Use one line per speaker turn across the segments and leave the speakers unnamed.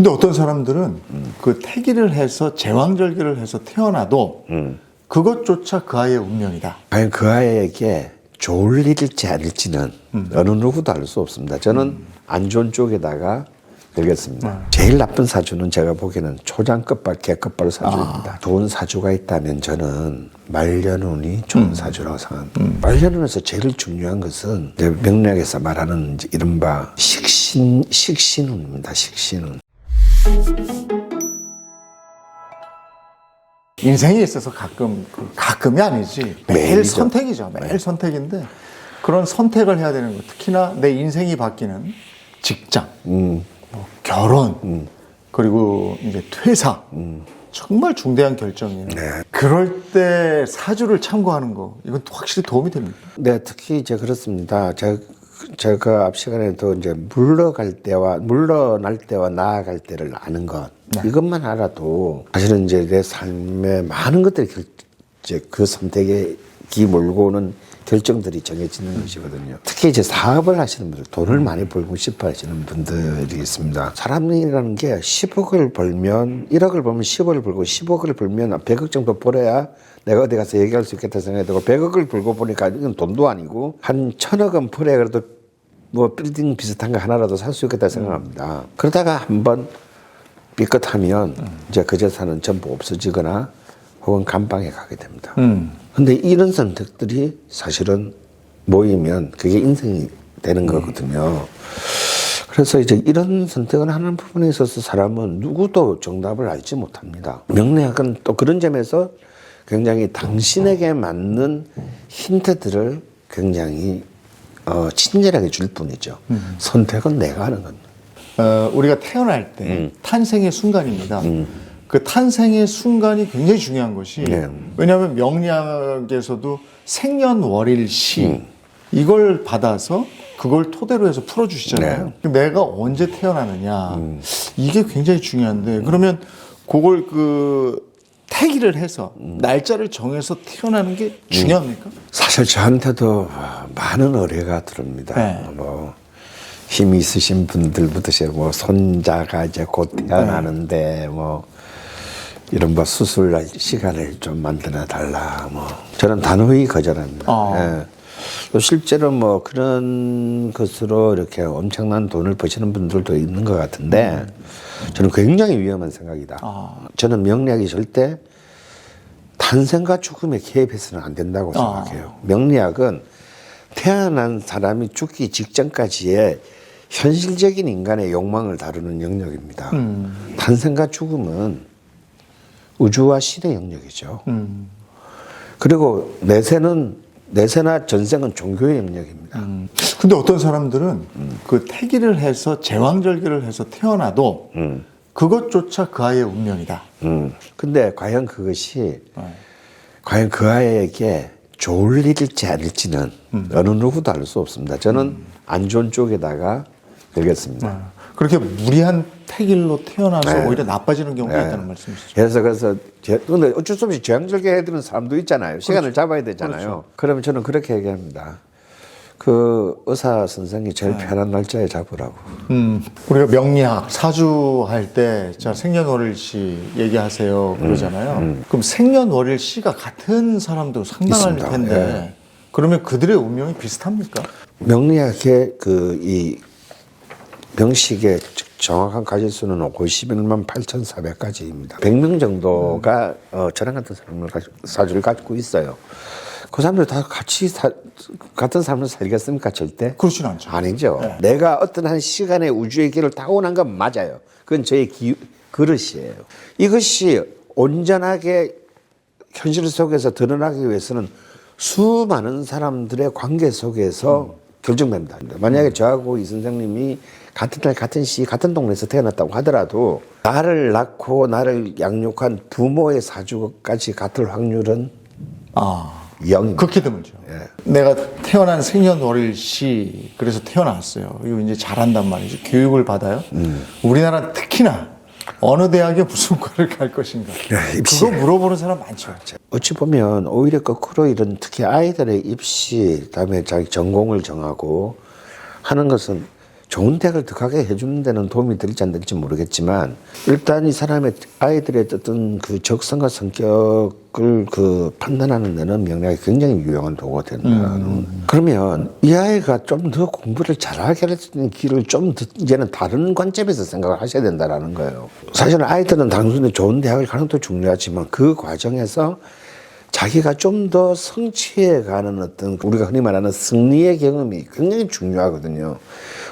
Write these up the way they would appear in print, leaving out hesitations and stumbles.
근데 어떤 사람들은 그 태기를 해서 제왕절개를 해서 태어나도 그것조차 그 아이의 운명이다.
과연 그 아이에게 좋을 일일지 아닐지는 어느 누구도 알 수 없습니다. 저는 안 좋은 쪽에다가 들겠습니다. 제일 나쁜 사주는 제가 보기에는 초장 끝발, 개 끝발 사주입니다. 좋은 사주가 있다면 저는 말년운이 좋은 사주라고 생각합니다. 말년운에서 제일 중요한 것은 명리학에서 말하는 이른바 식신운입니다. 식신운.
인생에 있어서 가끔이 아니지 매일
매일이죠.
선택이죠. 매일 선택인데 그런 선택을 해야 되는 거. 특히나 내 인생이 바뀌는 직장, 뭐 결혼, 그리고 이제 퇴사. 정말 중대한 결정이에요.
네.
그럴 때 사주를 참고하는 거 이건 확실히 도움이 됩니다.
네, 특히 이제 그렇습니다. 제가 앞 시간에도 이제 물러날 때와 나아갈 때를 아는 것.
네.
이것만 알아도 사실은 이제 내 삶에 많은 것들이 이제 그 선택에 몰고 오는 결정들이 정해지는 것이거든요. 특히 이제 사업을 하시는 분들, 돈을 많이 벌고 싶어 하시는 분들이 있습니다. 사람이라는 게 10억을 벌면, 1억을 벌면 10억을 벌고 10억을 벌면 100억 정도 벌어야 내가 어디 가서 얘기할 수 있겠다 생각이 들고 100억을 벌고 보니까 이건 돈도 아니고 한 1000억은 벌어야 그래도 뭐 빌딩 비슷한 거 하나라도 살 수 있겠다 생각합니다. 그러다가 한번 삐끗하면 이제 그 재산은 전부 없어지거나 혹은 감방에 가게 됩니다. 근데 이런 선택들이 사실은 모이면 그게 인생이 되는 거거든요. 그래서 이제 이런 선택을 하는 부분에 있어서 사람은 누구도 정답을 알지 못합니다. 명리학은 또 그런 점에서 굉장히 당신에게 맞는 힌트들을 굉장히 친절하게 줄 뿐이죠. 선택은 내가 하는 겁니다.
우리가 태어날 때 탄생의 순간입니다. 그 탄생의 순간이 굉장히 중요한 것이 왜냐하면 명리학에서도 생년월일시 이걸 받아서 그걸 토대로 해서 풀어주시잖아요. 내가 언제 태어나느냐 이게 굉장히 중요한데 그러면 그걸 태기를 해서 날짜를 정해서 태어나는 게 중요합니까?
사실 저한테도 많은 의뢰가 들어옵니다.
네.
뭐 힘이 있으신 분들부터 뭐 손자가 이제 곧 태어나는데 뭐 이런 뭐 수술할 시간을 좀 만들어 달라. 뭐 저는 단호히 거절합니다. 예. 또 실제로 뭐 그런 것으로 이렇게 엄청난 돈을 버시는 분들도 있는 것 같은데 저는 굉장히 위험한 생각이다. 저는 명리학이 절대 탄생과 죽음에 개입해서는 안 된다고 생각해요. 명리학은 태어난 사람이 죽기 직전까지의 현실적인 인간의 욕망을 다루는 영역입니다. 탄생과 죽음은 우주와 신의 영역이죠. 그리고 내세나 전생은 종교의 영역입니다.
근데 어떤 사람들은 그 태기를 해서 제왕절개를 해서 태어나도 그것조차 그 아이의 운명이다.
근데 과연 그것이 과연 그 아이에게 좋을 일일지 아닐지는 어느 누구도 알 수 없습니다. 저는 안 좋은 쪽에다가 들겠습니다.
그렇게 무리한 태길로 태어나서 오히려 나빠지는 경우가 있다는 말씀이시죠.
그래서 근데 어쩔 수 없이 제왕절개 해드는 사람도 있잖아요. 시간을 잡아야 되잖아요.
그렇죠.
그러면 저는 그렇게 얘기합니다. 그 의사 선생이 제일 편한 날짜에 잡으라고.
우리가 명리학 사주할 때 자 생년월일시 얘기하세요 그러잖아요. 그럼 생년월일시가 같은 사람도 상당할
있습니다.
텐데 그러면 그들의 운명이 비슷합니까?
명리학의 이 병식의 정확한 가짓수는 51만 8,400가지입니다. 100명 정도가 저랑 같은 사주를 가지고 있어요. 그 사람들 다 같은 삶을 살겠습니까? 절대?
그렇진 않죠.
아니죠. 내가 어떤 한 시간의 우주의 길을 타고난 건 맞아요. 그건 저의 그릇이에요. 이것이 온전하게 현실 속에서 드러나기 위해서는 수많은 사람들의 관계 속에서 결정됩니다. 만약에 저하고 이 선생님이 같은 날, 같은 시, 같은 동네에서 태어났다고 하더라도 나를 낳고 나를 양육한 부모의 사주까지 같을 확률은 0입니다.
극히 드물죠. 내가 태어난 생년월일시 그래서 태어났어요. 이거 이제 잘한단 말이죠. 교육을 받아요. 우리나라 특히나 어느 대학에 무슨 과를 갈 것인가. 그거 물어보는 사람 많죠.
어찌 보면 오히려 거꾸로 이런 특히 아이들의 입시, 그다음에 자기 전공을 정하고 하는 것은 좋은 대학을 들어가게 해주는 데는 도움이 될지 안 될지 모르겠지만 일단 이 사람의 아이들의 어떤 그 적성과 성격을 그 판단하는 데는 명리학이 굉장히 유용한 도구가 된다. 그러면 이 아이가 좀 더 공부를 잘하게 할 수 있는 길을 좀 더 이제는 다른 관점에서 생각을 하셔야 된다라는 거예요. 사실은 아이들은 단순히 좋은 대학을 가는 것도 중요하지만 그 과정에서 자기가 좀 더 성취해 가는 어떤 우리가 흔히 말하는 승리의 경험이 굉장히 중요하거든요.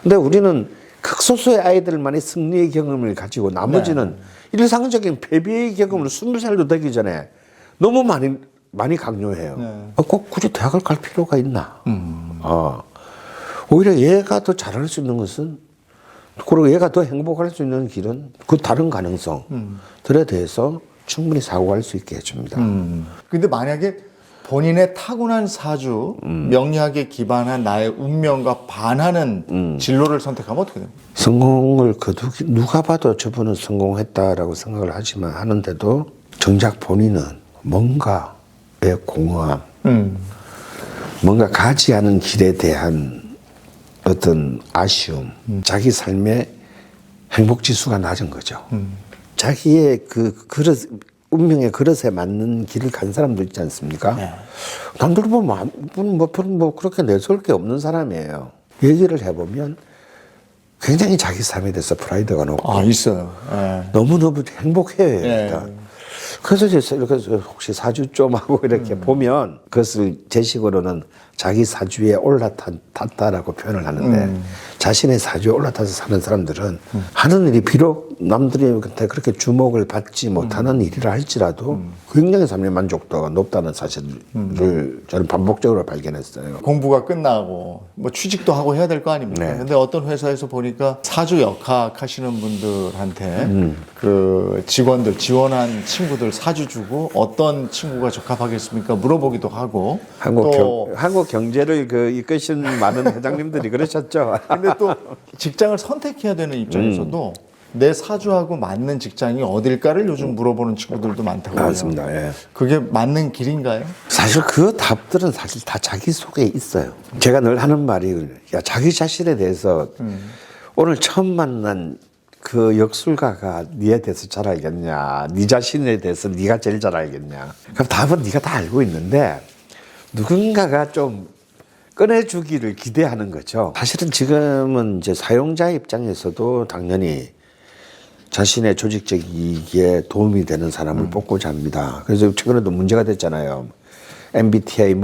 근데 우리는 극소수의 아이들만의 승리의 경험을 가지고 나머지는 일상적인 패배의 경험을 20살도 되기 전에 너무 많이 강요해요. 꼭 굳이 대학을 갈 필요가 있나? 오히려 얘가 더 잘할 수 있는 것은 그리고 얘가 더 행복할 수 있는 길은 그 다른 가능성들에 대해서 충분히 사고할 수 있게 해줍니다.
근데 만약에 본인의 타고난 사주, 명리학에 기반한 나의 운명과 반하는 진로를 선택하면 어떻게 됩니까?
성공을 누가 봐도 저분은 성공했다라고 생각을 하지만 하는데도 정작 본인은 뭔가의 공허함, 뭔가 가지 않은 길에 대한 어떤 아쉬움, 자기 삶의 행복 지수가 낮은 거죠. 자기의 그 그릇, 운명의 그릇에 맞는 길을 간 사람도 있지 않습니까? 네. 남들 보면 뭐 그렇게 내세울 게 없는 사람이에요. 얘기를 해보면 굉장히 자기 삶에 대해서 프라이드가 높고
있어요. 네.
너무너무 행복해요. 일단. 그래서 이렇게 혹시 사주 좀 하고 이렇게 보면 그것을 제 식으로는 자기 사주에 올라탔다라고 표현을 하는데 자신의 사주에 올라타서 사는 사람들은 하는 일이 비록 남들한테 그렇게 주목을 받지 못하는 일이라 할지라도 굉장히 삶의 만족도가 높다는 사실을 저는 반복적으로 발견했어요.
공부가 끝나고 뭐 취직도 하고 해야 될 거 아닙니까?
네.
근데 어떤 회사에서 보니까 사주 역학 하시는 분들한테 그 직원들 지원한 친구들 사주 주고 어떤 친구가 적합하겠습니까? 물어보기도 하고
한국 경제를 이끄신 많은 회장님들이 그러셨죠.
근데 또 직장을 선택해야 되는 입장에서도 내 사주하고 맞는 직장이 어딜까를 요즘 물어보는 친구들도 많다고요.
맞습니다. 예.
그게 맞는 길인가요?
사실 그 답들은 사실 다 자기 속에 있어요. 제가 늘 하는 말이 자기 자신에 대해서 오늘 처음 만난 그 역술가가 니에 대해서 잘 알겠냐, 니 자신에 대해서 니가 제일 잘 알겠냐. 그럼 답은 니가 다 알고 있는데 누군가가 좀 꺼내주기를 기대하는 거죠. 사실은 지금은 이제 사용자 입장에서도 당연히 자신의 조직적 이익에 도움이 되는 사람을 뽑고자 합니다. 그래서 최근에도 문제가 됐잖아요. MBTI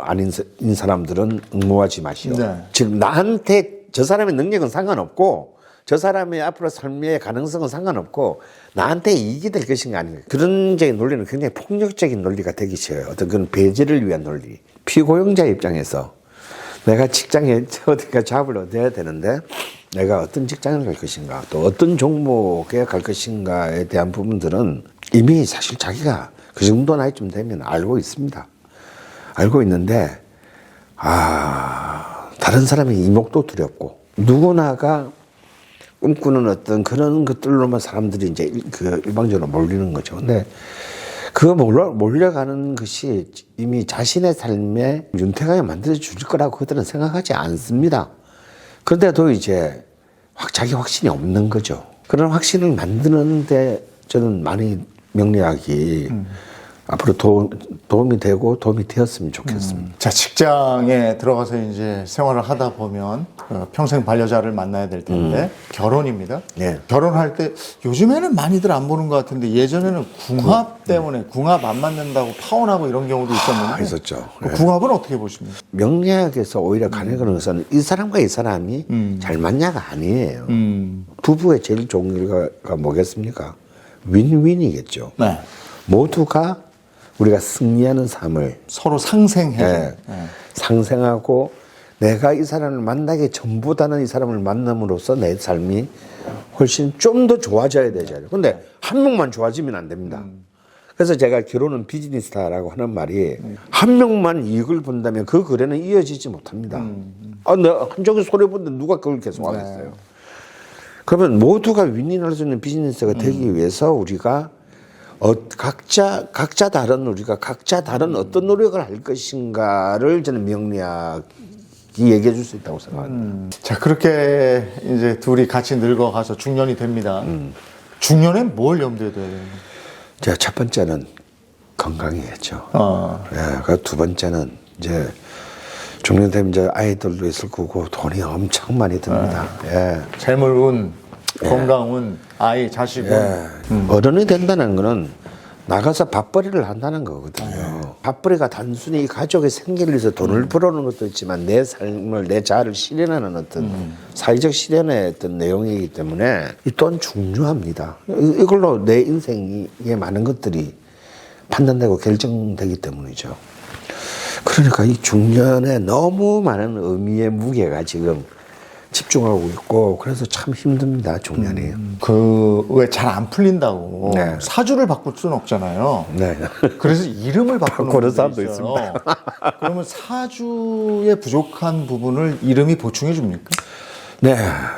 아닌 사람들은 응모하지 마시오. 네. 즉 나한테 저 사람의 능력은 상관없고 저 사람의 앞으로 삶의 가능성은 상관없고 나한테 이익이 될 것인가 아닌가. 그런 적인 논리는 굉장히 폭력적인 논리가 되기 쉬워요. 어떤 그런 배제를 위한 논리. 피고용자 입장에서 내가 직장에 어디가 잡을 얻어야 되는데 내가 어떤 직장을 갈 것인가 또 어떤 종목에 갈 것인가에 대한 부분들은 이미 사실 자기가 그 정도 나이쯤 되면 알고 있습니다. 알고 있는데 다른 사람의 이목도 두렵고 누구나가 꿈꾸는 어떤 그런 것들로만 사람들이 이제 일방적으로 몰리는 거죠. 근데 몰려가는 것이 이미 자신의 삶에 윤택하게 만들어줄 거라고 그들은 생각하지 않습니다. 그런데도 이제 자기 확신이 없는 거죠. 그런 확신을 만드는데 저는 많이 명리학이 앞으로 도움이 되고 도움이 되었으면 좋겠습니다.
자, 직장에 들어가서 이제 생활을 하다 보면 평생 반려자를 만나야 될 텐데 결혼입니다.
네.
결혼할 때 요즘에는 많이들 안 보는 것 같은데 예전에는 궁합 때문에 궁합 안 맞는다고 파혼하고 이런 경우도 있었는데
있었죠.
그 궁합은 어떻게 보십니까?
명리학에서 오히려 가능한 것은 이 사람과 이 사람이 잘 맞냐가 아니에요. 부부의 제일 좋은 일가 뭐겠습니까? 윈윈이겠죠.
네.
모두가 우리가 승리하는 삶을
서로 상생해.
네. 상생하고 내가 이 사람을 만나기 전보다는 이 사람을 만남으로써 내 삶이 훨씬 좀 더 좋아져야 되잖아요. 근데 한 명만 좋아지면 안 됩니다. 그래서 제가 결혼은 비즈니스다라고 하는 말이 한 명만 이익을 본다면 그 거래는 이어지지 못합니다. 내가 한쪽에 손해보는데 누가 그걸 계속 하겠어요. 그러면 모두가 윈윈할 수 있는 비즈니스가 되기 위해서 우리가 각자 다른 우리가 각자 다른 어떤 노력을 할 것인가를 저는 명리학이 얘기해 줄 수 있다고 생각합니다.
자, 그렇게 이제 둘이 같이 늙어가서 중년이 됩니다. 중년엔 뭘 염두에 둬야 되는
제가 첫 번째는 건강이겠죠. 예, 그 두 번째는 이제 중년 되면 이제 아이들도 있을 거고 돈이 엄청 많이 듭니다. 예.
재물운, 건강운, 아이, 자식운.
예. 어른이 된다는 거는 나가서 밥벌이를 한다는 거거든요. 밥벌이가 단순히 가족의 생계를 위해서 돈을 벌어오는 것도 있지만 내 삶을, 내 자아를 실현하는 어떤 사회적 실현의 어떤 내용이기 때문에 이 또한 중요합니다. 이걸로 내 인생의 많은 것들이 판단되고 결정되기 때문이죠. 그러니까 이 중년에 너무 많은 의미의 무게가 지금 집중하고 있고 그래서 참 힘듭니다, 중년이.
왜 잘 안 풀린다고
네.
사주를 바꿀 수는 없잖아요.
네.
그래서 이름을 바꾸는
그런
분들이
사람도
있어요. 그러면 사주에 부족한 부분을 이름이 보충해 줍니까?
네.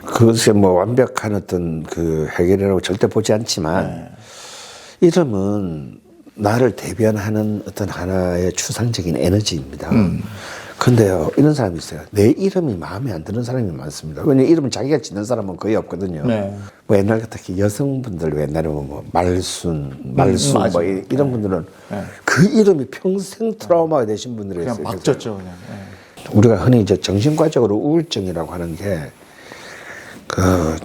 그것이 뭐 완벽한 어떤 그 해결이라고 절대 보지 않지만 이름은 나를 대변하는 어떤 하나의 추상적인 에너지입니다. 근데요, 이런 사람이 있어요. 내 이름이 마음에 안 드는 사람이 많습니다. 왜냐면 이름은 자기가 짓는 사람은 거의 없거든요.
네.
뭐 옛날 특히 여성분들 옛날에 뭐 말순 뭐 이런 분들은 그 이름이 평생 트라우마가 되신 분들이
그냥
있어요.
막 졌죠, 그냥.
우리가 흔히 이제 정신과적으로 우울증이라고 하는 게 그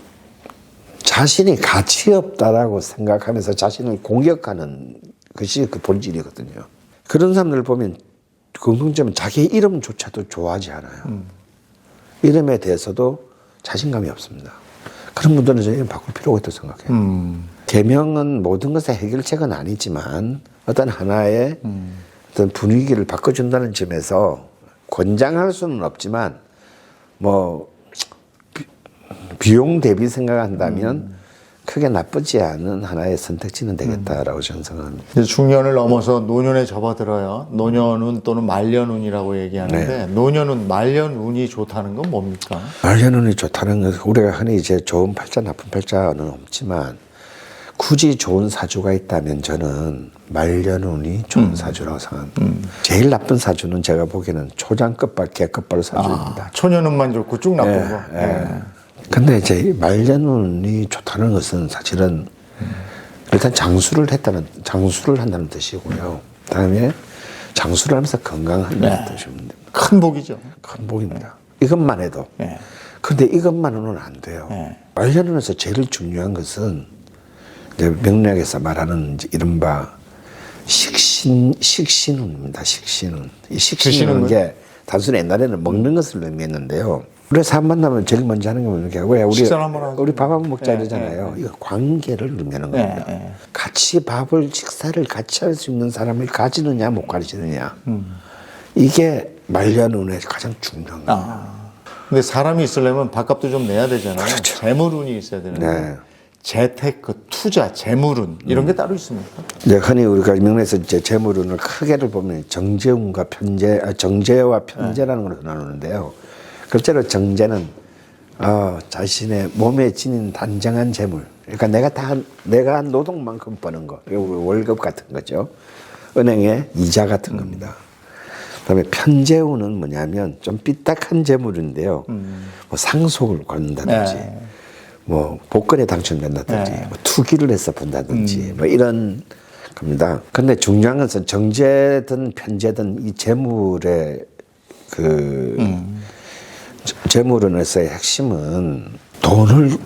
자신이 가치 없다라고 생각하면서 자신을 공격하는 것이 그 본질이거든요. 그런 사람들을 보면 공통점은 자기 이름조차도 좋아하지 않아요. 이름에 대해서도 자신감이 없습니다. 그런 분들은 저는 이름 바꿀 필요가 있다고 생각해요. 계명은 모든 것의 해결책은 아니지만 어떤 하나의 어떤 분위기를 바꿔준다는 점에서 권장할 수는 없지만 뭐 비용 대비 생각한다면 크게 나쁘지 않은 하나의 선택지는 되겠다라고 저는 생각합니다.
이제 중년을 넘어서 노년에 접어들어요. 노년운 또는 말년운이라고 얘기하는데 노년운, 말년운이 좋다는 건 뭡니까?
말년운이 좋다는 것은 우리가 흔히 이제 좋은 팔자, 나쁜 팔자는 없지만 굳이 좋은 사주가 있다면 저는 말년운이 좋은 사주라고 생각합니다. 제일 나쁜 사주는 제가 보기에는 초장 끝발, 개 끝발 사주입니다.
초년운만 좋고 쭉 나쁜 거.
근데 이제 말년운이 좋다는 것은 사실은 일단 장수를 한다는 뜻이고요. 그다음에 장수를 하면서 건강한다는 뜻입니다.
큰 복이죠.
큰 복입니다. 이것만 해도. 그런데 이것만으로는 안 돼요. 말년운에서 제일 중요한 것은 이제 명리학에서 말하는 이제 이른바 식신운입니다. 식신운. 이 식신운은 게 단순히 옛날에는 먹는 것을 의미했는데요. 우리 사람 만나면 제일 먼저 하는 게 뭡니까? 왜 우리 밥 한번 먹자 이러잖아요. 이거 관계를 의미하는 겁니다. 같이 식사를 같이 할 수 있는 사람을 가지느냐 못 가지느냐. 이게 말년운의 가장 중요한 겁니다.
근데 사람이 있으려면 밥값도 좀 내야 되잖아요.
그렇죠.
재물운이 있어야 되는데 재테크, 투자, 재물운 이런 게 따로 있습니까?
이제 흔히 우리가 명리에서 이제 재물운을 크게를 보면 정제운과 정제와 편제라는 걸 나누는데요. 글자로 정제는 자신의 몸에 지닌 단정한 재물. 그러니까 내가 한 노동만큼 버는 거. 월급 같은 거죠. 은행의 이자 같은 겁니다. 그다음에 편재운은 뭐냐면 좀 삐딱한 재물인데요. 뭐 상속을 건다든지, 뭐 복권에 당첨된다든지, 뭐 투기를 해서 번다든지, 뭐 이런 겁니다. 근데 중요한 것은 정제든 편제든 이 재물의 재물운에서의 핵심은 돈을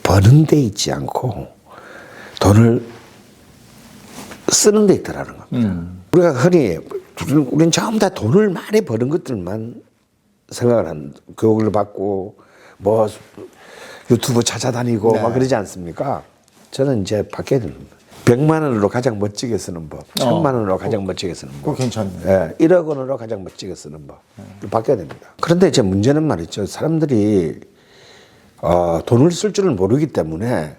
버는 데 있지 않고 돈을 쓰는 데 있더라는 겁니다. 우리가 흔히 우리는 전부 다 돈을 많이 버는 것들만 생각을 한 교육을 받고 뭐 유튜브 찾아다니고 막 그러지 않습니까? 저는 이제 바뀌어야 됩니다. 100만 원으로 가장 멋지게 쓰는 법, 1000만 원으로 가장 멋지게 쓰는 법.
그거 괜찮네.
1억 원으로 가장 멋지게 쓰는 법. 바뀌어야 됩니다. 그런데 이제 문제는 말이죠. 사람들이 돈을 쓸 줄을 모르기 때문에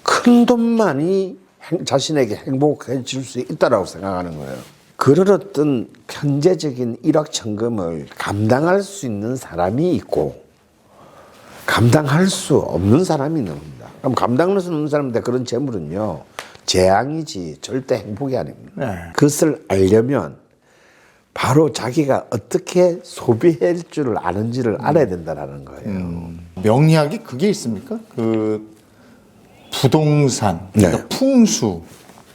큰 돈만이 자신에게 행복해질 수 있다라고 생각하는 거예요. 그런 어떤 편제적인 일확천금을 감당할 수 있는 사람이 있고 감당할 수 없는 사람이 있는 겁니다. 그럼 감당할 수 없는 사람인데 그런 재물은요 재앙이지 절대 행복이 아닙니다. 그것을 알려면 바로 자기가 어떻게 소비할 줄을 아는지를 알아야 된다라는 거예요.
명리학이 그게 있습니까? 그 부동산,
네.
그러니까 풍수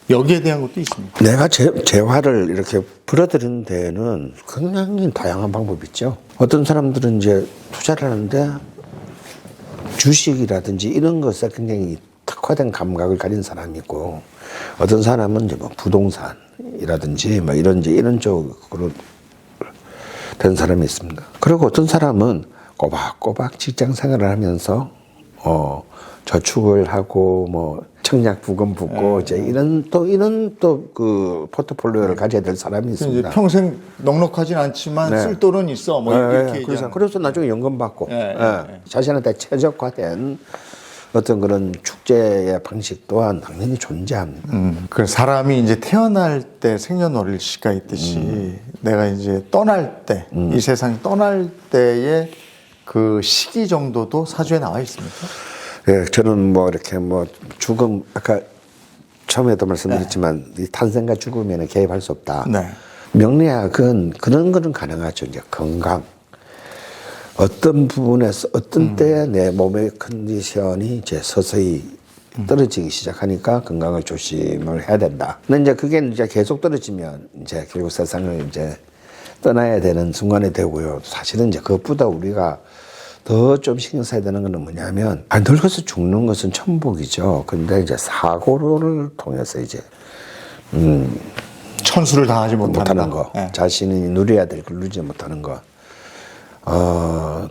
여기에 대한 것도 있습니까?
내가 재화를 이렇게 불어들이는 데에는 굉장히 다양한 방법이 있죠. 어떤 사람들은 이제 투자를 하는데 주식이라든지 이런 것에 굉장히 특화된 감각을 가진 사람이 있고, 어떤 사람은 이제 뭐 부동산이라든지 뭐 이런 쪽으로 된 사람이 있습니다. 그리고 어떤 사람은 꼬박꼬박 직장 생활을 하면서 저축을 하고 뭐 청약 부금 붓고 이제 이런 또 그 포트폴리오를 가져야 될 사람이
이제
있습니다.
평생 넉넉하진 않지만
네.
쓸 돈은 있어. 뭐 이렇게 얘기하는.
그래서 나중에 연금 받고
네, 네.
자신한테 최적화된 어떤 그런 축제의 방식 또한 당연히 존재합니다.
그 사람이 이제 태어날 때 생년월일시가 있듯이 내가 이제 떠날 때, 이 세상 떠날 때의 그 시기 정도도 사주에 나와 있습니까?
예, 저는 뭐 이렇게 뭐 죽음, 아까 처음에도 말씀드렸지만 이 탄생과 죽음에는 개입할 수 없다.
네.
명리학은 그런 거는 가능하죠. 이제 건강. 어떤 부분에서 어떤 때에 내 몸의 컨디션이 이제 서서히 떨어지기 시작하니까 건강을 조심을 해야 된다. 근데 이제 그게 이제 계속 떨어지면 이제 결국 세상을 이제 떠나야 되는 순간이 되고요. 사실은 이제 그것보다 우리가 더 좀 신경 써야 되는 거는 뭐냐면, 늙어서 죽는 것은 천복이죠. 근데 이제 사고를 통해서 이제
천수를 당하지
못하는 거,
네.
자신이 누려야 될 걸 누리지 못하는 거.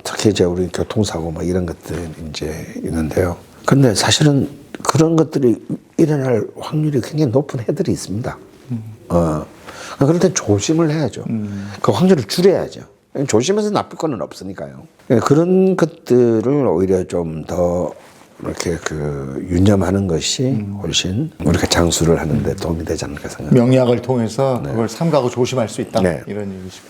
특히 이제 우리 교통사고 뭐 이런 것들 이제 있는데요. 근데 사실은 그런 것들이 일어날 확률이 굉장히 높은 해들이 있습니다. 그럴 때 조심을 해야죠. 그 확률을 줄여야죠. 조심해서 나쁠 거는 없으니까요. 그런 것들을 오히려 좀 더 이렇게 그 유념하는 것이 훨씬 우리가 장수를 하는데 도움이 되지 않을까 생각합니다.
명리학을 통해서 그걸 삼가고 조심할 수 있다.
네.
이런 얘기죠.